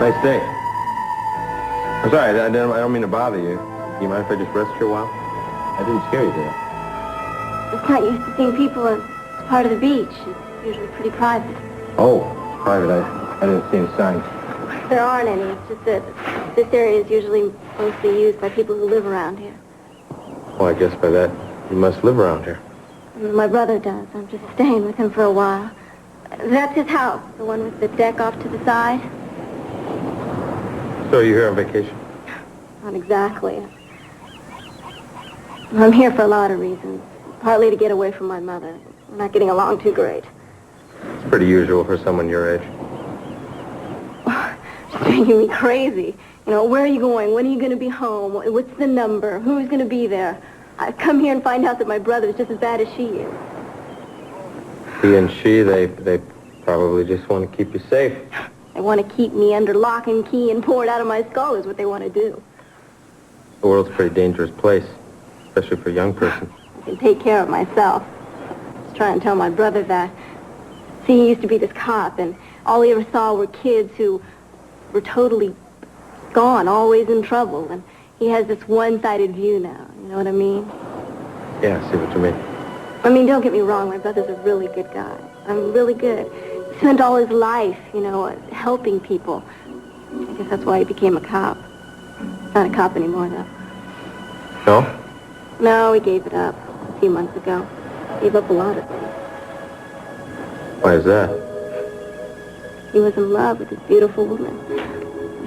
Nice day. I'm sorry, I don't mean to bother you. Do you mind if I just rest here a while? I didn't scare you, did I? It's not used to seeing people as part of the beach. It's usually pretty private. Oh, private. I didn't see any signs. There aren't any. It's just that this area is usually mostly used by people who live around here. Well, I guess by that, you must live around here. My brother does. I'm just staying with him for a while. That's his house, the one with the deck off to the side. So you're here on vacation? Not exactly. I'm here for a lot of reasons. Partly to get away from my mother. We're not getting along too great. It's pretty usual for someone your age. She's making me crazy. You know, where are you going? When are you going to be home? What's the number? Who's going to be there? I come here and find out that my brother's just as bad as she is. He and she, they probably just want to keep you safe. They want to keep me under lock and key and poured out of my skull is what they want to do. The world's a pretty dangerous place, especially for a young person. I can take care of myself. I was trying to tell my brother that. See, he used to be this cop, and all he ever saw were kids who were totally gone, always in trouble, and he has this one-sided view now. You know what I mean? Yeah, I see what you mean. I mean, don't get me wrong, my brother's a really good guy. I'm really good. He spent all his life, you know, helping people. I guess that's why he became a cop. Not a cop anymore, though. No? No, he gave it up a few months ago. Gave up a lot of things. Why is that? He was in love with this beautiful woman.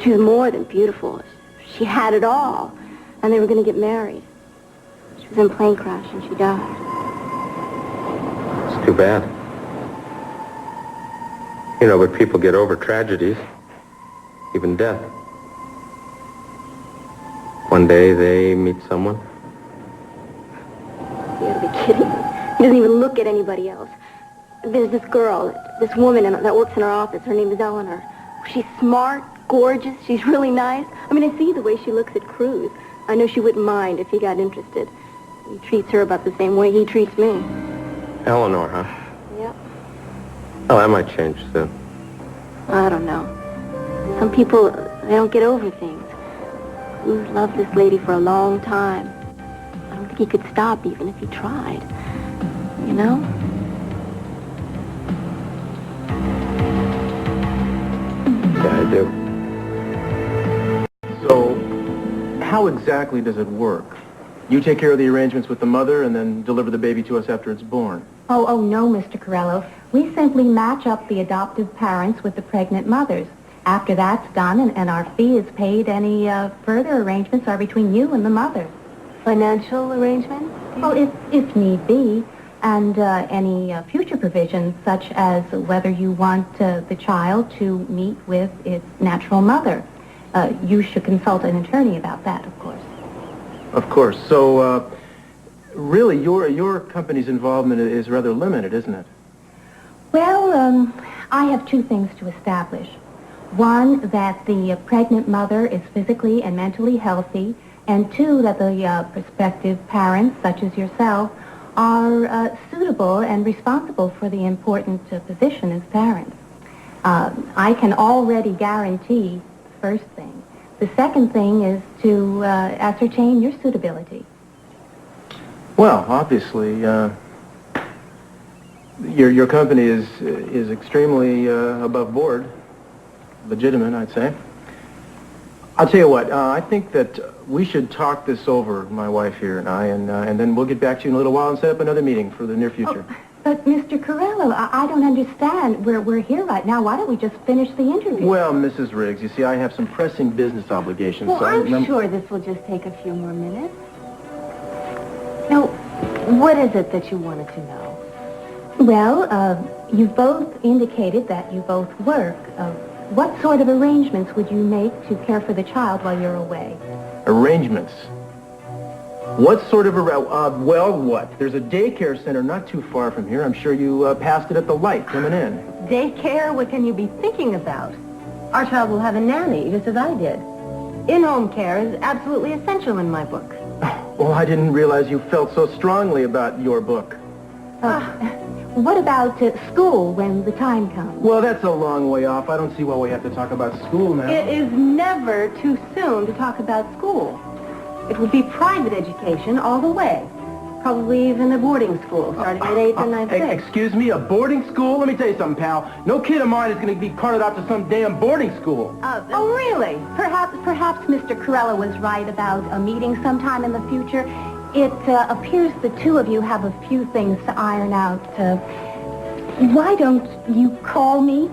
She was more than beautiful. She had it all. And they were going to get married. She was in a plane crash and she died. It's too bad. You know, but people get over tragedies, even death. One day they meet someone. You gotta be kidding me. He doesn't even look at anybody else. There's this girl, this woman that works in our office. Her name is Eleanor. She's smart, gorgeous. She's really nice. I mean, I see the way she looks at Cruz. I know she wouldn't mind if he got interested. He treats her about the same way he treats me. Eleanor, huh? Yep. Oh, that might change soon. I don't know. Some people, they don't get over things. Cruz loved this lady for a long time. I don't think he could stop even if he tried. You know? Yeah, I do. So, how exactly does it work? You take care of the arrangements with the mother and then deliver the baby to us after it's born. Oh, no, Mr. Corello. We simply match up the adoptive parents with the pregnant mothers. After that's done and our fee is paid, any further arrangements are between you and the mother. Financial arrangements? Well, if need be, and any future provisions, such as whether you want the child to meet with its natural mother. You should consult an attorney about that, of course. Of course. So, really, your company's involvement is rather limited, isn't it? Well, I have two things to establish. One, that the pregnant mother is physically and mentally healthy, and two, that the prospective parents, such as yourself, are suitable and responsible for the important position as parents. I can already guarantee the first thing. The second thing is to ascertain your suitability. Well, obviously, your company is extremely above board. Legitimate, I'd say. I'll tell you what, I think that we should talk this over, my wife here and I, and then we'll get back to you in a little while and set up another meeting for the near future. Oh, but, Mr. Corello, I don't understand. We're here right now. Why don't we just finish the interview? Well, Mrs. Riggs, you see, I have some pressing business obligations. Well, so I'm sure this will just take a few more minutes. Now, what is it that you wanted to know? Well, you've both indicated that you both work. What sort of arrangements would you make to care for the child while you're away? Arrangements? What sort of well, what? There's a daycare center not too far from here. I'm sure you passed it at the light coming in. Daycare? What can you be thinking about? Our child will have a nanny, just as I did. In-home care is absolutely essential in my book. Well, I didn't realize you felt so strongly about your book. What about school when the time comes? Well, that's a long way off. I don't see why we have to talk about school now. It is never too soon to talk about school. It would be private education all the way. Probably even a boarding school, starting at 8th and 9th grade. Excuse me, a boarding school? Let me tell you something, pal. No kid of mine is going to be carted out to some damn boarding school. Oh, really? Perhaps Mr. Corella was right about a meeting sometime in the future. It appears the two of you have a few things to iron out. Why don't you call me?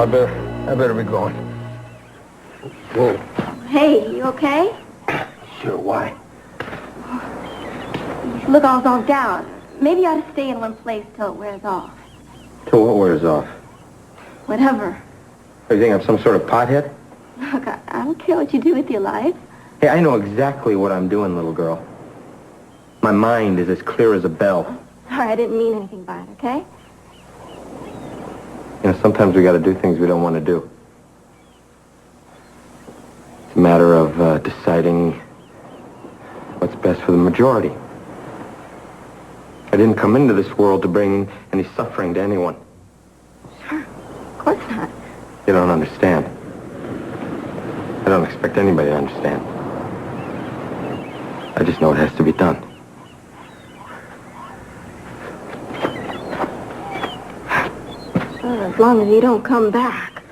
I better be going. Whoa. Hey, you okay? Sure, why? You look all zonked out. Maybe you ought to stay in one place till it wears off. Till what wears off? Whatever. You think I'm some sort of pothead? Look, I don't care what you do with your life. Hey, I know exactly what I'm doing, little girl. My mind is as clear as a bell. Sorry, I didn't mean anything by it, okay? You know, sometimes we got to do things we don't want to do. It's a matter of deciding what's best for the majority. I didn't come into this world to bring any suffering to anyone. Sure, of course not. You don't understand. I don't expect anybody to understand. I just know it has to be done. As long as you don't come back.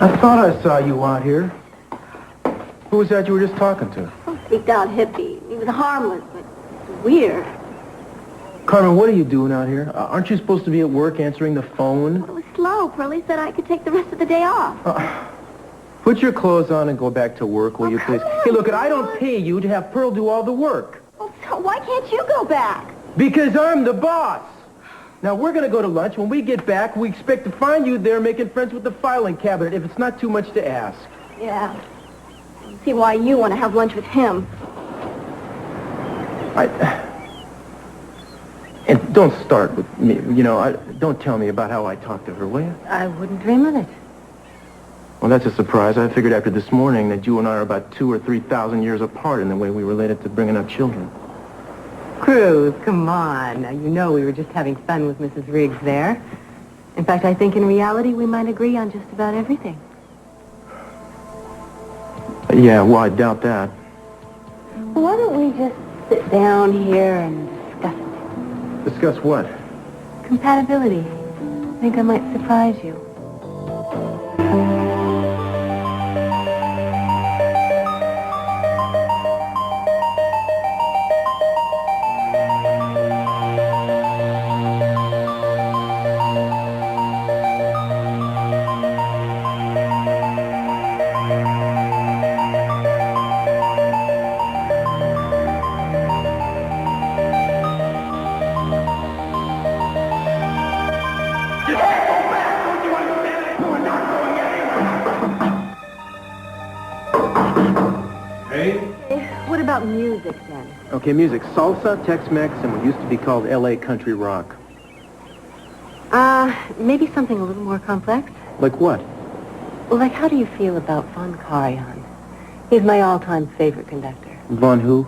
I thought I saw you out here. Who was that you were just talking to? Some freaked out hippie. He was harmless, but weird. Carmen, what are you doing out here? Aren't you supposed to be at work answering the phone? It was slow. Pearlie said I could take the rest of the day off. Put your clothes on and go back to work, will you come please? on, Hey, look, I come don't on. pay you to have Pearl do all the work. Well, so why can't you go back? Because I'm the boss. Now, we're going to go to lunch. When we get back, we expect to find you there making friends with the filing cabinet, if it's not too much to ask. Yeah. I see why you want to have lunch with him. And don't start with me, you know, don't tell me about how I talked to her, will you? I wouldn't dream of it. Well, that's a surprise. I figured after this morning that you and I are about 2,000 or 3,000 years apart in the way we related to bringing up children. Cruz, come on. Now, you know we were just having fun with Mrs. Riggs there. In fact, I think in reality we might agree on just about everything. Yeah, well, I doubt that. Well, why don't we just sit down here and discuss it? Discuss what? Compatibility. I think I might surprise you. What about music, then? Okay, music. Salsa, Tex-Mex, and what used to be called L.A. country rock. Maybe something a little more complex. Like what? Well, like, how do you feel about Von Karajan? He's my all-time favorite conductor. Von who?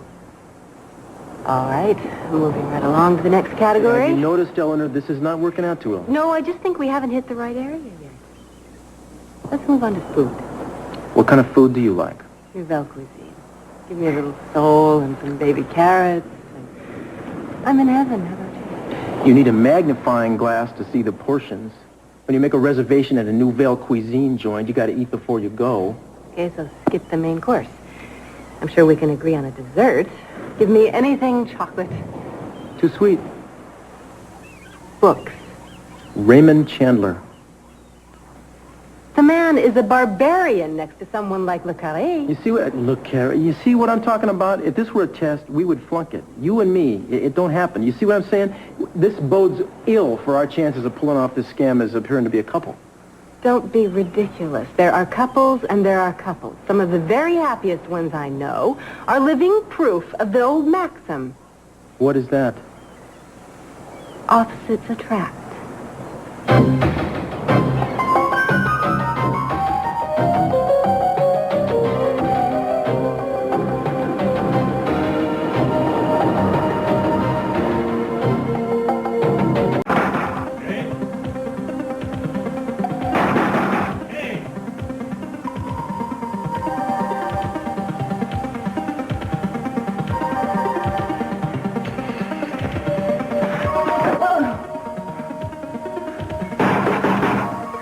All right, moving right along to the next category. Have you noticed, Eleanor, this is not working out too well. No, I just think we haven't hit the right area yet. Let's move on to food. What kind of food do you like? Nouvelle cuisine. Give me a little sole and some baby carrots. And I'm in heaven, how about you? You need a magnifying glass to see the portions. When you make a reservation at a Nouvelle Cuisine joint, you got to eat before you go. Okay, so skip the main course. I'm sure we can agree on a dessert. Give me anything chocolate. Too sweet. Books. Raymond Chandler. The man is a barbarian next to someone like Le Carré. You see what? Look, Carrie, you see what I'm talking about? If this were a test, we would flunk it. You and me, it don't happen. You see what I'm saying? This bodes ill for our chances of pulling off this scam as appearing to be a couple. Don't be ridiculous. There are couples and there are couples. Some of the very happiest ones I know are living proof of the old maxim. What is that? Opposites attract.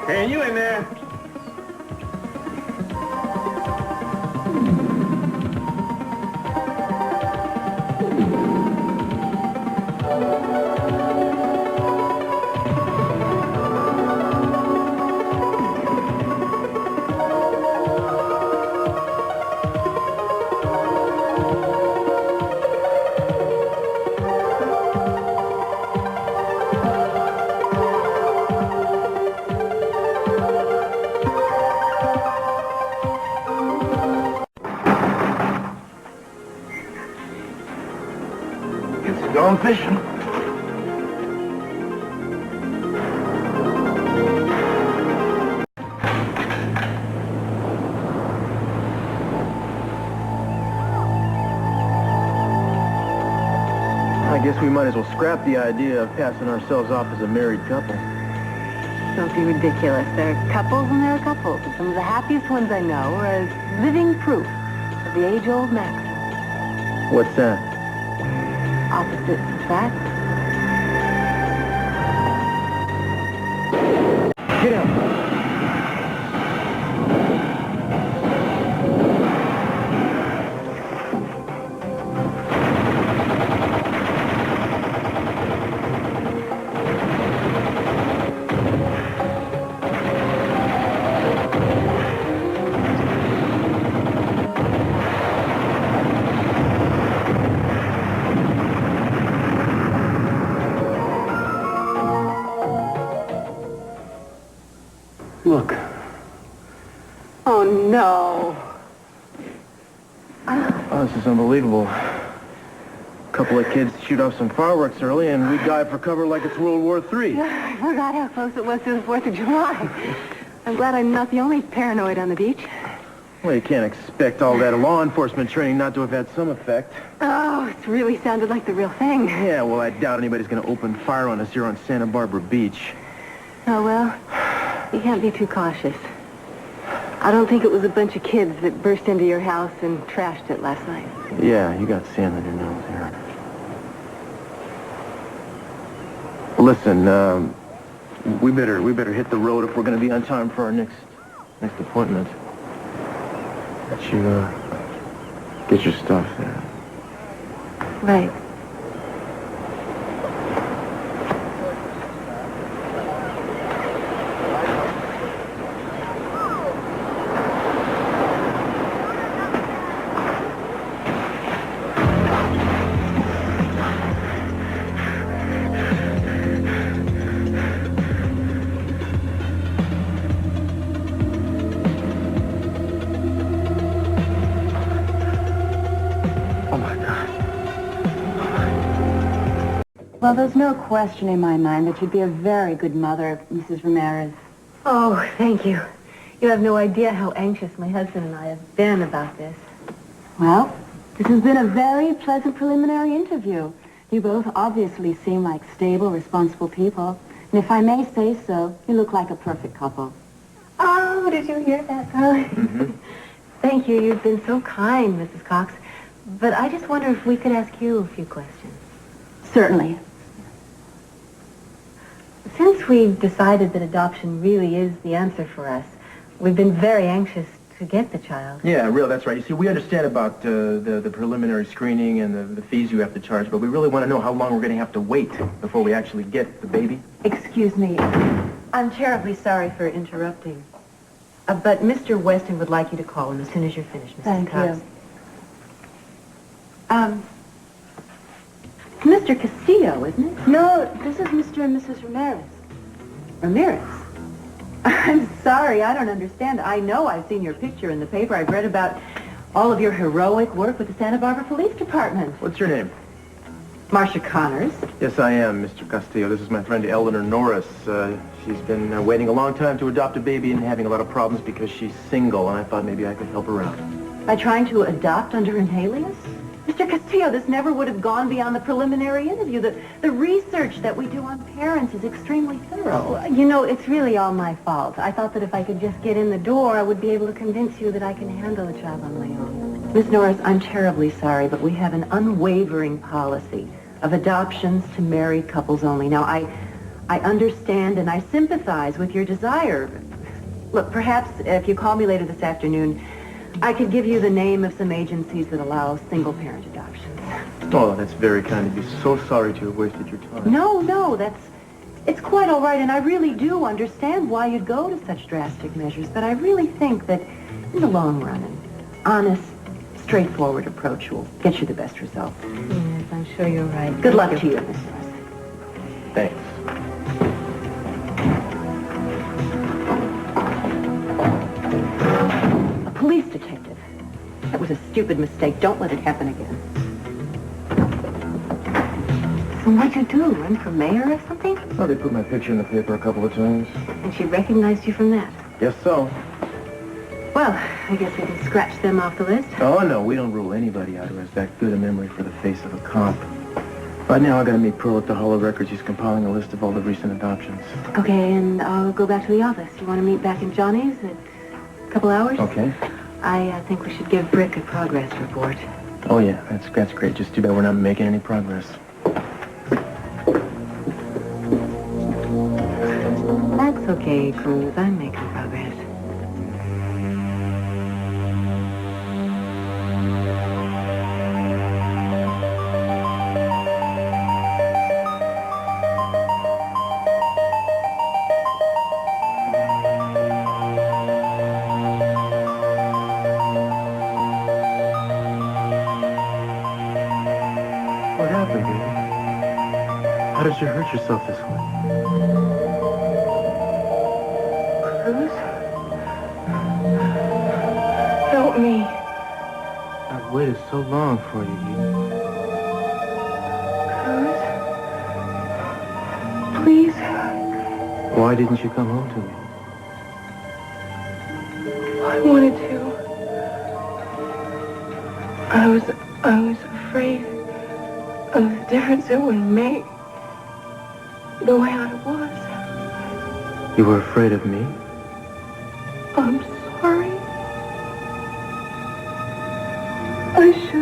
Hey, you in there? Going fishing. I guess we might as well scrap the idea of passing ourselves off as a married couple. Don't be ridiculous. There are couples and there are couples. And some of the happiest ones I know are living proof of the age-old maxim. What's that? Opposites attract. Get out. Look. Oh, no. Oh, this is unbelievable. A couple of kids shoot off some fireworks early, and we dive for cover like it's World War III. I forgot how close it was to the 4th of July. I'm glad I'm not the only paranoid on the beach. Well, you can't expect all that law enforcement training not to have had some effect. Oh, it really sounded like the real thing. Yeah, well, I doubt anybody's going to open fire on us here on Santa Barbara Beach. Oh, well, you can't be too cautious. I don't think it was a bunch of kids that burst into your house and trashed it last night. Yeah, you got sand on your nose here. Listen, we better hit the road if we're going to be on time for our next appointment. Let you get your stuff there. Right. Well, there's no question in my mind that you'd be a very good mother, Mrs. Ramirez. Oh, thank you. You have no idea how anxious my husband and I have been about this. Well, this has been a very pleasant preliminary interview. You both obviously seem like stable, responsible people. And if I may say so, you look like a perfect couple. Oh, did you hear that, Carly? Mm-hmm. Thank you. You've been so kind, Mrs. Cox. But I just wonder if we could ask you a few questions. Certainly. Since we've decided that adoption really is the answer for us, we've been very anxious to get the child. Yeah, real, that's right. You see, we understand about the preliminary screening and the fees you have to charge, but we really want to know how long we're going to have to wait before we actually get the baby. Excuse me. I'm terribly sorry for interrupting. But Mr. Weston would like you to call him as soon as you're finished, Mrs. Thank Cox. you. Mr. Castillo, isn't it? No, this is Mr. and Mrs. Ramirez. Ramirez? I'm sorry, I don't understand. I know I've seen your picture in the paper. I've read about all of your heroic work with the Santa Barbara Police Department. What's your name? Marcia Connors. Yes, I am, Mr. Castillo. This is my friend Eleanor Norris. She's been waiting a long time to adopt a baby and having a lot of problems because she's single, and I thought maybe I could help her out. By trying to adopt under an alias? Mr. Castillo, this never would have gone beyond the preliminary interview. The research that we do on parents is extremely thorough. You know, it's really all my fault. I thought that if I could just get in the door, I would be able to convince you that I can handle the child on my own. Miss Norris, I'm terribly sorry, but we have an unwavering policy of adoptions to married couples only. Now, I understand and I sympathize with your desire. Look, perhaps if you call me later this afternoon, I could give you the name of some agencies that allow single-parent adoptions. Oh, that's very kind of you. So sorry to have wasted your time. No, it's quite all right, and I really do understand why you'd go to such drastic measures, but I really think that in the long run, an honest, straightforward approach will get you the best result. Yes, I'm sure you're right. Good luck to you, Miss Norris. Thanks. Police detective. That was a stupid mistake. Don't let it happen again. So what'd you do? Run for mayor or something? Well, they put my picture in the paper a couple of times. And she recognized you from that. Yes, so. Well, I guess we can scratch them off the list. Oh, no, we don't rule anybody out who has that good a memory for the face of a cop. Right now, I gotta meet Pearl at the Hall of Records. He's compiling a list of all the recent adoptions. Okay, and I'll go back to the office. You want to meet back in Johnny's in a couple hours? Okay. I think we should give Brick a progress report. Oh, yeah, that's great. Just too bad we're not making any progress. That's okay, Cruz. I'm making progress. What happened, baby? How did you hurt yourself this way? Cruz? Help me. I've waited so long for you, Eden. Cruz? Please? Why didn't you come home to me? I wanted to. I was afraid of the difference it would make the way I was. You were afraid of me? I'm sorry. I should